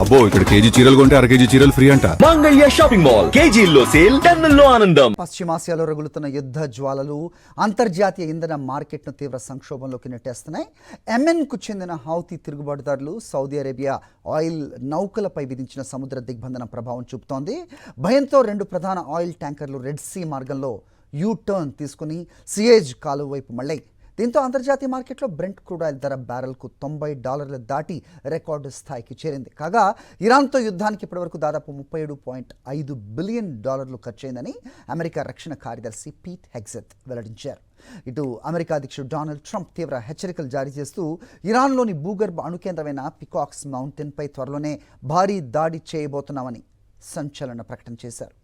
అబ్బో ఇక్కడ కేజీ చీరలు కొంటే అర కేజీ చీరలు ఫ్రీ అంట. మంగళ్య షాపింగ్ మాల్, కేజీల్లో సేల్, టన్నుల్లో ఆనందం. పశ్చిమాసియాలో రగులుతున్న యుద్ధ జ్వాలలు అంతర్జాతీయ ఇంధన మార్కెట్ను తీవ్ర సంక్షోభంలోకి నెట్టేస్తున్నాయి. యెమెన్కు చెందిన హౌతీ తిరుగుబాటుదారులు సౌదీ అరేబియా ఆయిల్ నౌకలపై విధించిన సముద్ర దిగ్బంధన ప్రభావం చూపుతోంది. భయంతో 2 ప్రధాన ఆయిల్ ట్యాంకర్లు రెడ్ సీ మార్గంలో టర్న్ తీసుకుని సియేజ్ కాలువ వైపు మళ్ళాయి. దీంతో అంతర్జాతీయ మార్కెట్లో బ్రెంట్ క్రూడ్ ఆయిల్ ధర బ్యారెల్కు $90 దాటి రికార్డు స్థాయికి చేరింది. కాగా ఇరాన్తో యుద్ధానికి ఇప్పటివరకు దాదాపు $37.5 బిలియన్ ఖర్చయిందని అమెరికా రక్షణ కార్యదర్శి పీట్ హెగ్సెత్ వెల్లడించారు. ఇటు అమెరికా అధ్యక్షుడు డొనాల్డ్ ట్రంప్ తీవ్ర హెచ్చరికలు జారీ చేస్తూ ఇరాన్లోని భూగర్భ అణుకేంద్రమైన పికాక్స్ మౌంటైన్పై త్వరలోనే భారీ దాడి చేయబోతున్నామని సంచలన ప్రకటన చేశారు.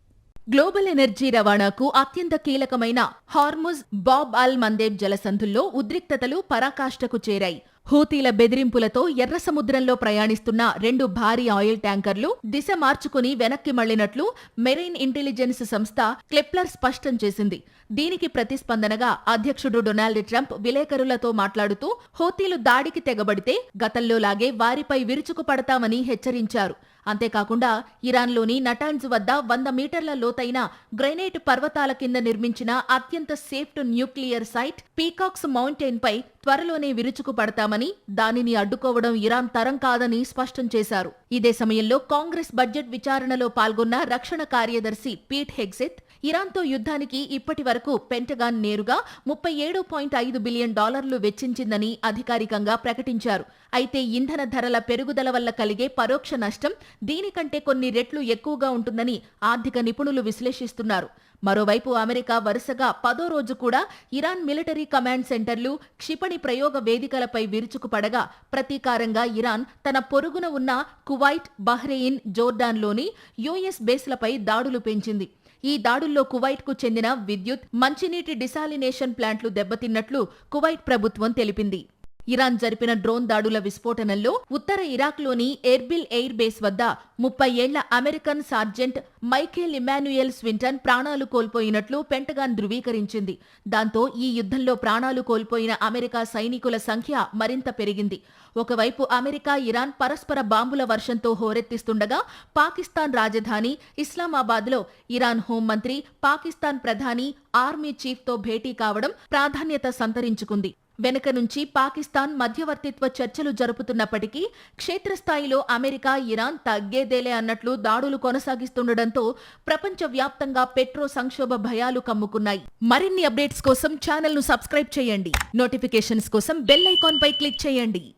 గ్లోబల్ ఎనర్జీ రవాణాకు అత్యంత కీలకమైన హార్ముజ్ బాబ్ అల్ మందేబ్ జలసంధుల్లో ఉద్రిక్తతలు పరాకాష్ఠకు చేరాయి. హూతీల బెదిరింపులతో ఎర్ర సముద్రంలో ప్రయాణిస్తున్న 2 భారీ ఆయిల్ ట్యాంకర్లు దిశ మార్చుకుని వెనక్కి మళ్లినట్లు మెరైన్ ఇంటెలిజెన్స్ సంస్థ కెప్లర్ స్పష్టం చేసింది. దీనికి ప్రతిస్పందనగా అధ్యక్షుడు డొనాల్డ్ ట్రంప్ విలేకరులతో మాట్లాడుతూ హూతీలు దాడికి తెగబడితే గతంలో లాగే వారిపై విరుచుకుపడతామని హెచ్చరించారు. అంతేకాకుండా ఇరాన్లోని నటాన్స్ వద్ద 100 మీటర్ల లోతైన గ్రెనైట్ పర్వతాల కింద నిర్మించిన అత్యంత సేఫ్ట్ న్యూక్లియర్ సైట్ పీకాక్స్ మౌంటైన్ పై త్వరలోనే విరుచుకుపడతామని, దానిని అడ్డుకోవడం ఇరాన్ తరం కాదని స్పష్టం చేశారు. ఇదే సమయంలో కాంగ్రెస్ బడ్జెట్ విచారణలో పాల్గొన్న రక్షణ కార్యదర్శి పీట్ హెగ్సెత్ ఇరాన్తో యుద్ధానికి ఇప్పటి వరకు పెంటగాన్ నేరుగా $37.5 బిలియన్ వెచ్చించిందని అధికారికంగా ప్రకటించారు. అయితే ఇంధన ధరల పెరుగుదల వల్ల కలిగే పరోక్ష నష్టం దీనికంటే కొన్ని రెట్లు ఎక్కువగా ఉంటుందని ఆర్థిక నిపుణులు విశ్లేషిస్తున్నారు. మరోవైపు అమెరికా వరుసగా 10వ రోజు కూడా ఇరాన్ మిలిటరీ కమాండ్ సెంటర్లు, క్షిపణి ప్రయోగ వేదికలపై విరుచుకుపడగా ప్రతీకారంగా ఇరాన్ తన పొరుగున ఉన్న కువైట్, బహ్రెయిన్, జోర్డాన్లోని యుఎస్ బేస్లపై దాడులు పెంచింది. ఈ దాడుల్లో కువైట్కు చెందిన విద్యుత్, మంచినీటి డిసాలినేషన్ ప్లాంట్లు దెబ్బతిన్నట్లు కువైట్ ప్రభుత్వం తెలిపింది. ఇరాన్ జరిపిన డ్రోన్ దాడుల విస్ఫోటనంలో ఉత్తర ఇరాక్లోని ఎర్బిల్ ఎయిర్ బేస్ వద్ద 30 ఏళ్ల American sergeant Michael Emmanuel Swinton ప్రాణాలు కోల్పోయినట్లు పెంటగాన్ ధృవీకరించింది. దాంతో ఈ యుద్ధంలో ప్రాణాలు కోల్పోయిన అమెరికా సైనికుల సంఖ్య మరింత పెరిగింది. ఒకవైపు అమెరికా, ఇరాన్ పరస్పర బాంబుల వర్షంతో హోరెత్తిస్తుండగా పాకిస్తాన్ రాజధాని ఇస్లామాబాద్లో ఇరాన్ హోంమంత్రి, పాకిస్తాన్ ప్రధాని, ఆర్మీ చీఫ్తో భేటీ కావడం ప్రాధాన్యత సంతరించుకుంది. వెనుక నుంచి పాకిస్తాన్ మధ్యవర్తిత్వ చర్చలు జరుపుతున్నప్పటికీ క్షేత్రస్థాయిలో అమెరికా, ఇరాన్ తగ్గేదేలే అన్నట్లు దాడులు కొనసాగిస్తుండటంతో ప్రపంచవ్యాప్తంగా పెట్రో సంక్షోభ భయాలు కమ్ముకున్నాయి. మరిన్ని అప్డేట్స్ కోసం ఛానల్ను సబ్స్క్రైబ్ చేయండి. నోటిఫికేషన్స్ కోసం బెల్ ఐకాన్ పై క్లిక్ చేయండి.